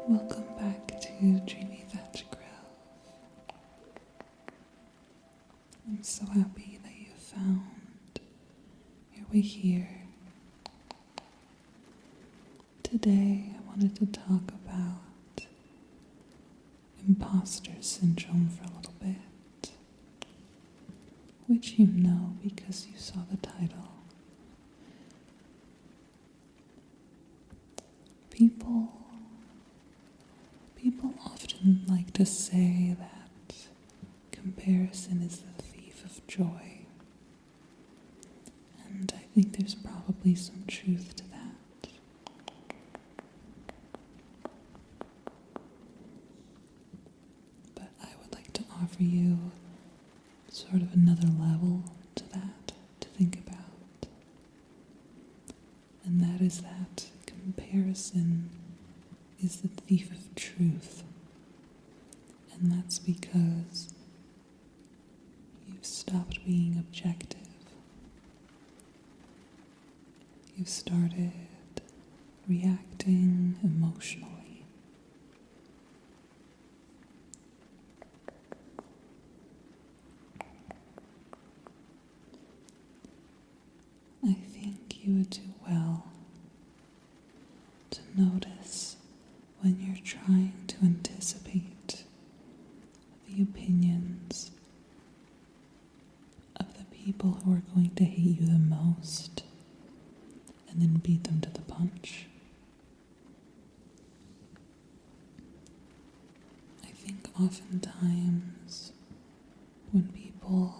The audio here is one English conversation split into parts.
Welcome back to Dreamy Thatch Grill. I'm so happy that you found your way here. Today I wanted to talk about imposter syndrome for a little bit, which you know because you saw the title. People often like to say that comparison is the thief of joy. And I think there's probably some truth to that. But I would like to offer you sort of another level to that to think about. And that is that comparison is the thief of truth. And that's because you've stopped being objective. You've started reacting emotionally. I think you would do well to notice when you're trying to anticipate the opinions of the people who are going to hate you the most and then beat them to the punch. I think oftentimes when people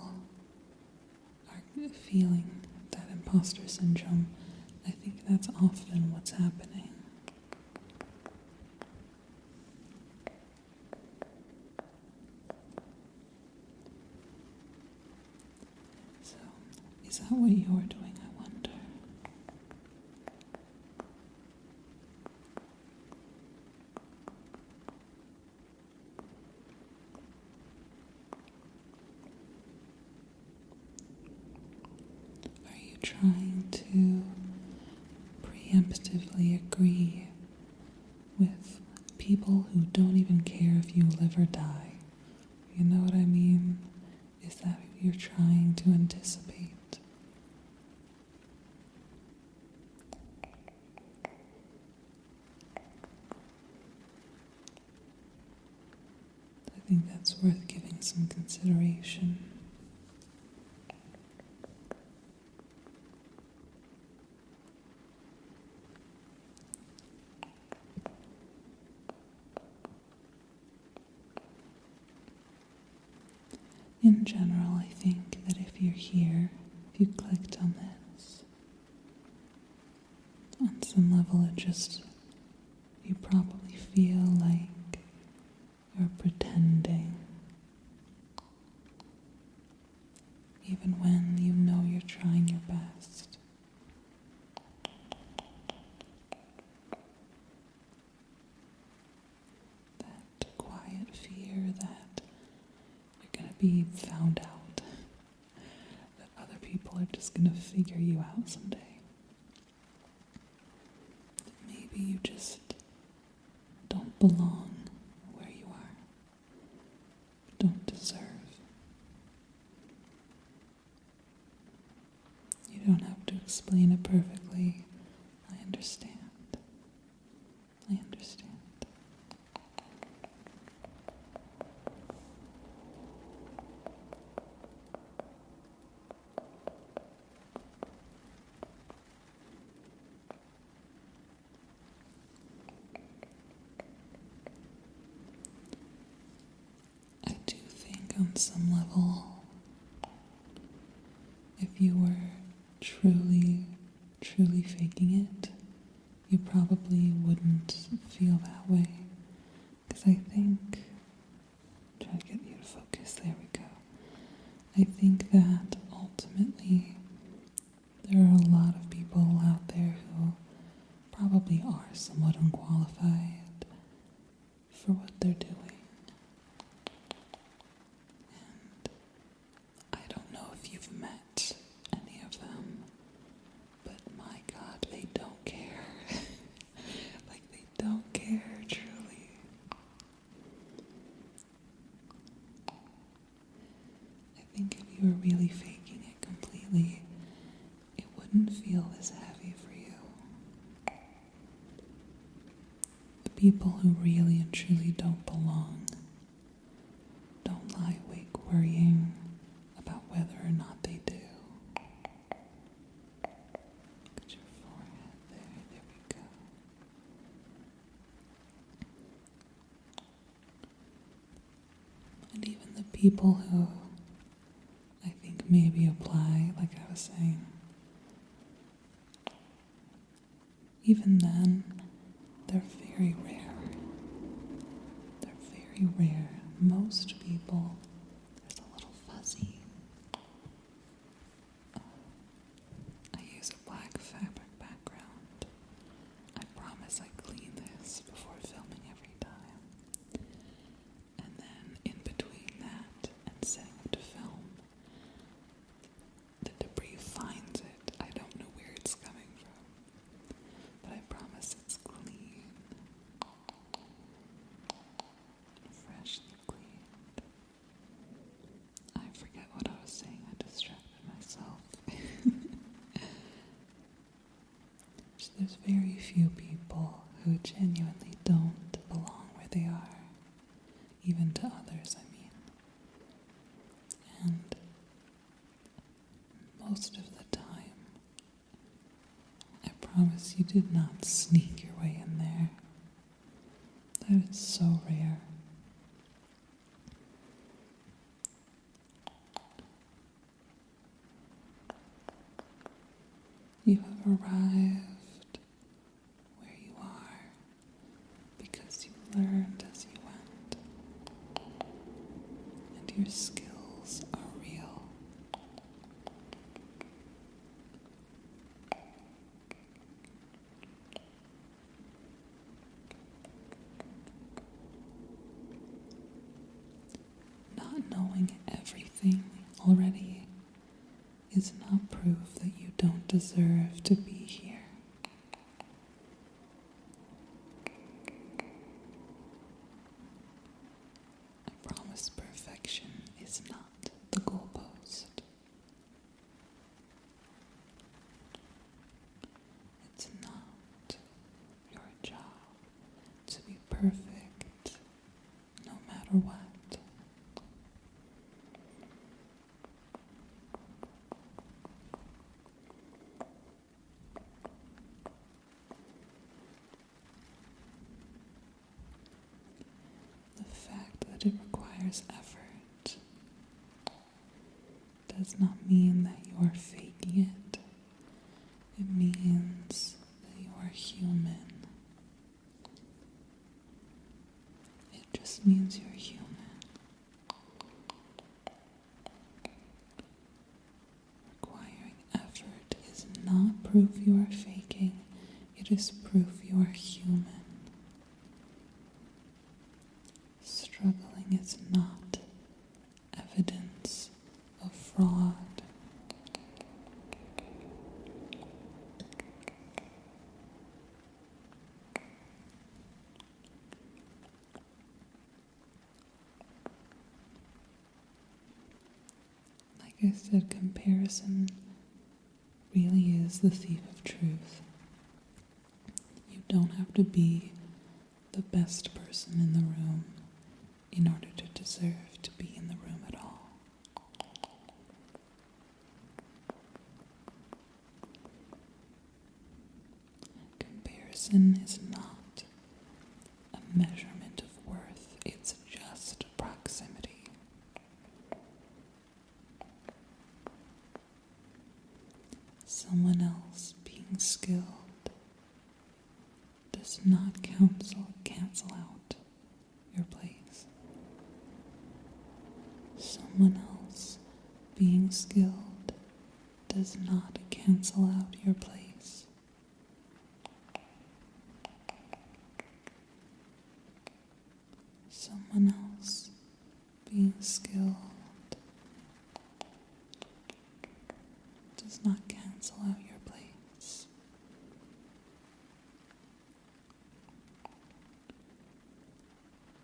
are feeling that imposter syndrome, I think that's often what's happening. So, is that what you're doing, I wonder? Are you trying to preemptively agree with people who don't even care if you live or die? You know what I mean? Is that who you're trying to anticipate? I think that's worth giving some consideration. In general, I think that if you're here, if you clicked on this, on some level you probably feel like you're pretending, even when you know you're trying your best. That quiet fear that you're going to be found out, that other people are just going to figure you out someday. That maybe you just don't belong where you are, don't deserve. You don't have to explain it perfectly. I understand. I understand. I do think on some level, if you were truly faking it, you probably wouldn't feel that way. Because I think, try to get you to focus, there we go. I think that ultimately there are a lot of people out there who probably are somewhat unqualified for what they're doing. And I don't know if you've met any of them, but my God, they don't care. Like, they don't care truly people who really and truly don't belong don't lie awake worrying about whether or not they do. Look at your forehead there we go. And even the people who I think maybe apply, like I was saying, even then, they're very rare. They're very rare. Most people, there's a little fuzzy. I use a black fabric background. I promise I clean this before filming every time. And then in between that and setting up to film, the debris finds it. I don't know where it's coming from, but I promise it's clean. Freshly cleaned. I forget what I was saying. I distracted myself. So there's very few people who genuinely don't belong where they are, even to others, I mean. And most of the time, I promise you did not sneak your way in there. That is so rare. You have arrived where you are because you learned as you went, and your skills are real. Not knowing everything already is not proof that you don't deserve to be here. I promise perfection is not the goalpost. It's not your job to be perfect no matter what. The fact that it requires effort does not mean that you are faking it. It means that you are human. It just means you're human. Requiring effort is not proof you are faking. It is proof you are human. Struggling is not evidence of fraud. Like I said, comparison really is the thief of truth. You don't have to be the best person in the room in order to deserve to be in the room at all. Comparison is not a measurement of worth, it's just proximity. Someone else being skilled does not cancel out your place. Someone else being skilled does not cancel out your place. Someone else being skilled does not cancel out your place.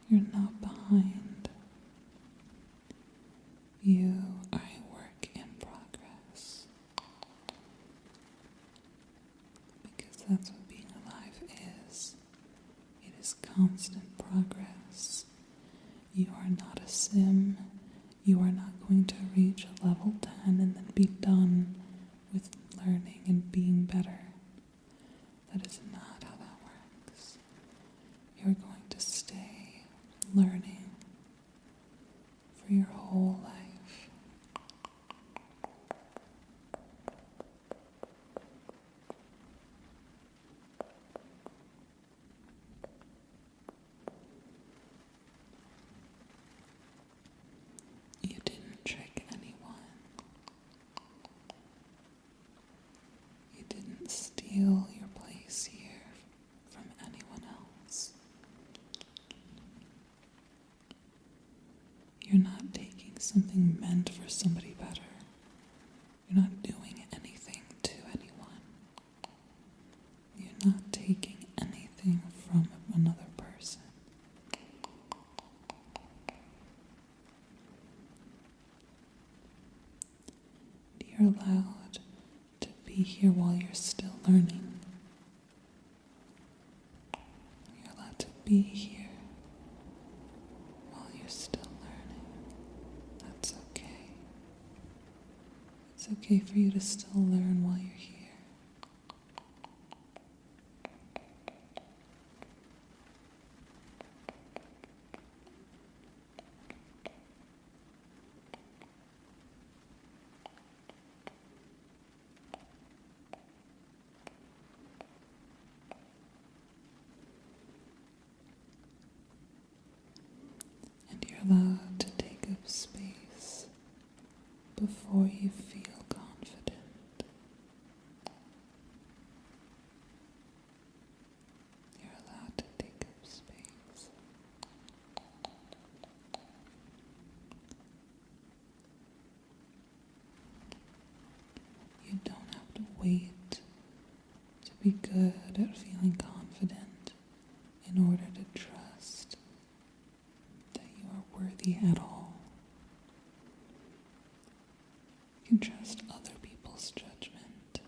You're not behind. You are a work in progress. Because that's what being alive is. It is constant progress. You are not a sim. You are not going to reach a level 10 and then be done with learning and being better. That is not how that works. You're going to stay learning for your whole life. You didn't trick anyone. You didn't steal your place here from anyone else. You're not taking something meant for somebody better. You're not doing anything to anyone. You're not taking anything from another person. You're allowed to be here while you're still learning. You're allowed to be here while you're still learning. That's okay. It's okay for you to still learn while you're here. And you're allowed to take up space before you feel confident. You're allowed to take up space. You don't have to wait to be good at feeling confident in order to trust that you are worthy at all. You can trust other people's judgment.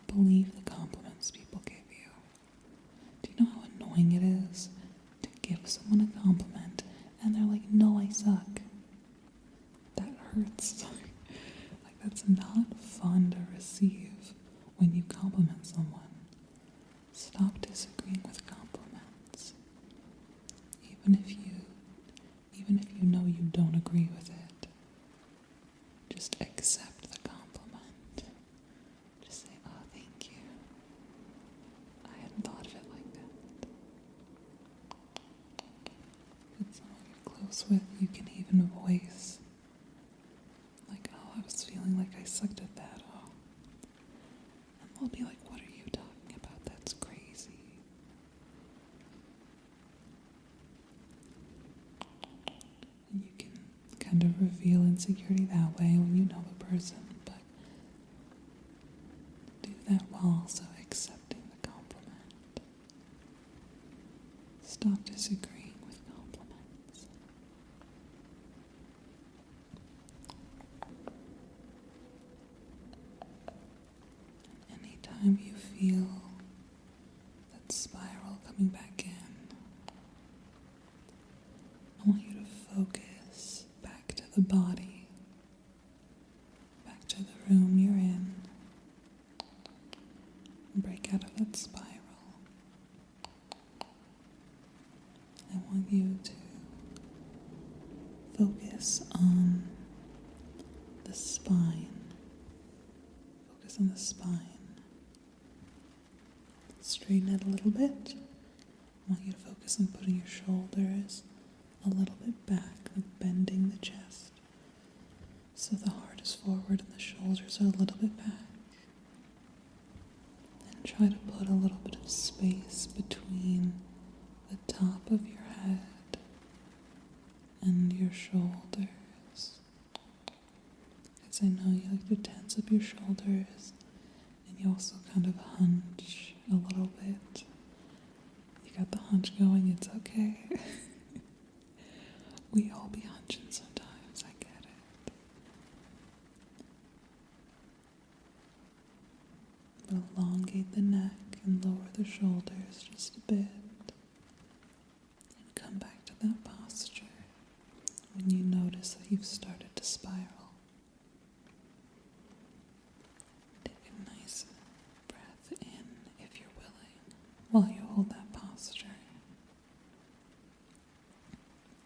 Believe the compliments people give you. Do you know how annoying it is to give someone a compliment and they're like, no, I suck? That hurts. Like, that's not fun to receive when you compliment someone. Stop disagreeing with compliments. Even if you know you don't agree with it, just accept the compliment. Just say, oh, thank you. I hadn't thought of it like that. With someone you're close with, you can even voice, like, oh, I was feeling like I sucked at that. Oh. And they'll be like, what are you talking about? That's crazy. And you can kind of reveal insecurity that way when you know the person, but do that while also accepting the compliment. Stop disagreeing with compliments. And anytime you feel that spiral coming back in, I want you to focus back to the body, back to the room you're in. Break out of that spiral. I want you to focus on the spine. Focus on the spine. Straighten it a little bit. I want you to focus on putting your shoulders a little bit back, like bending the chest. So the heart is forward and the shoulders are a little bit back. And try to put a little bit of space between the top of your head and your shoulders. Because I know you like to tense up your shoulders and you also kind of hunch a little bit. You got the hunch going, it's okay. We all be hunching sometimes, I get it. But elongate the neck can lower the shoulders just a bit and come back to that posture when you notice that you've started to spiral. Take a nice breath in if you're willing while you hold that posture.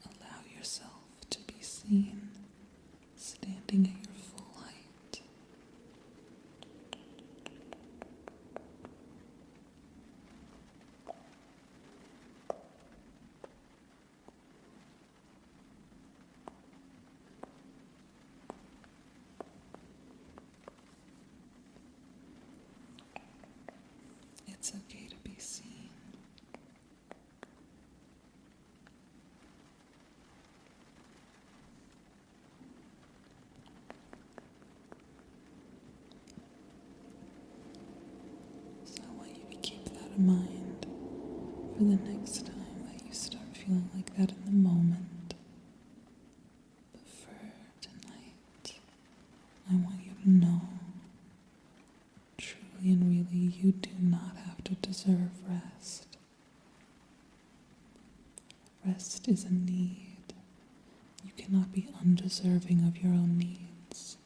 Allow yourself to be seen standing at your full height. It's okay to be seen. So I want you to keep that in mind for the next time that you start feeling like that in the moment. But for tonight, I want you to know, truly and really, you do not have to deserve rest. Rest is a need. You cannot be undeserving of your own needs.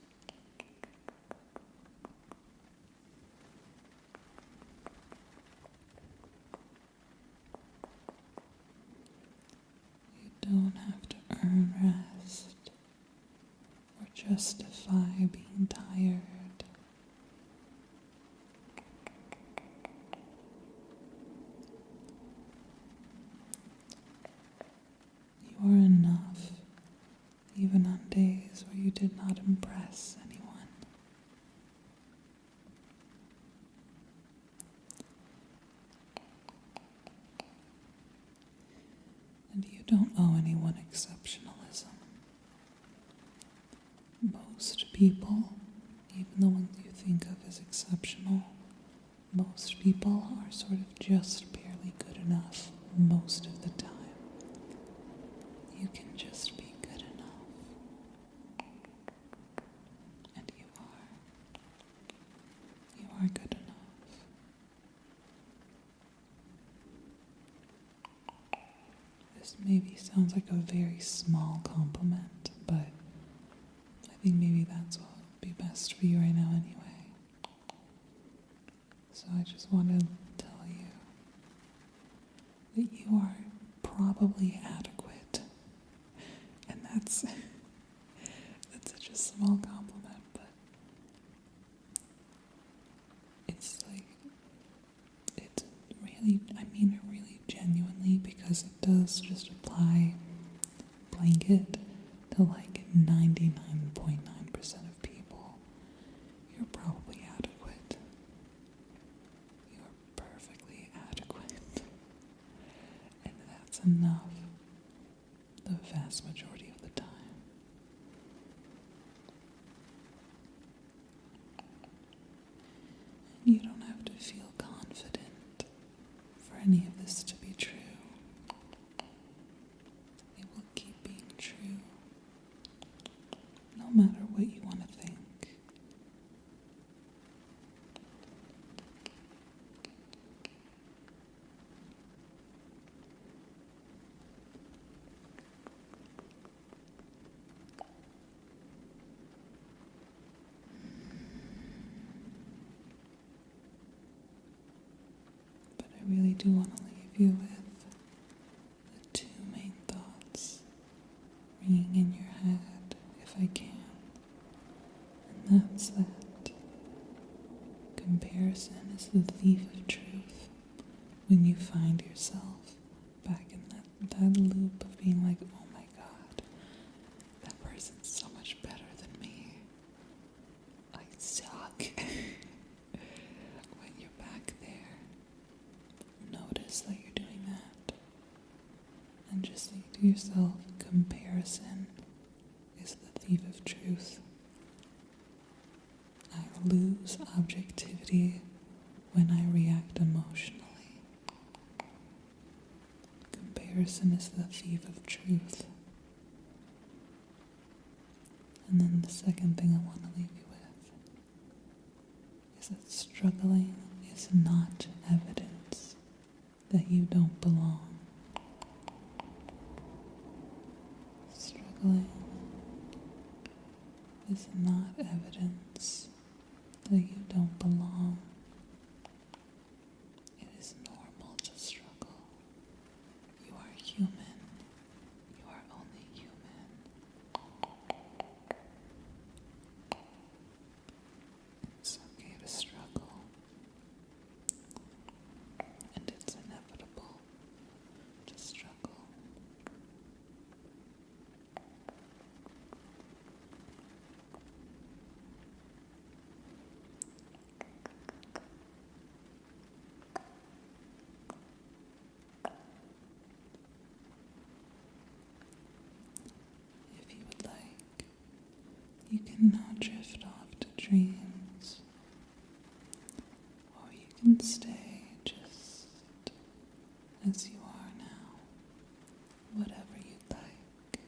You don't have to earn rest or justify being tired. You are enough, even on days where you did not impress anyone. And you don't owe anyone exceptionalism. Most people, even the ones you think of as exceptional, most people are sort of just barely good enough most of the time. You can just be good enough. And you are. You are good enough. This maybe sounds like a very small compliment, but I think maybe that's what would be best for you right now anyway. So I just want to tell you that you are probably adequate. And that's such a small compliment, but it's like, it's really, I mean it really genuinely, because it does just apply blanket to like 99.9% of people. You're probably adequate. You're perfectly adequate. And that's enough the vast majority of the time. And you don't have to feel confident for any of this to be true. It will keep being true, no matter what you want to think. But I really do want to leave you with the two main thoughts ringing in your head, if I can. And that's that comparison is the thief of truth. When you find yourself back in that loop of being like, oh my God, that person's so much better than me. I suck. When you're back there, notice that you're doing that. And just think to yourself, comparison is the thief of truth. I lose objectivity when I react emotionally. Comparison is the thief of truth. And then the second thing I want to leave you with is that struggling is not evidence that you don't belong. Struggling is not evidence that you don't belong. It is normal to struggle. You are human. You are only human. It's okay to struggle. And it's inevitable to struggle. If you would like, you can now drift off to dreams, or you can stay just as you are now, whatever you'd like.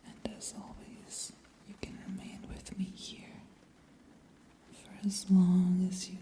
And as always, you can remain with me here for as long as you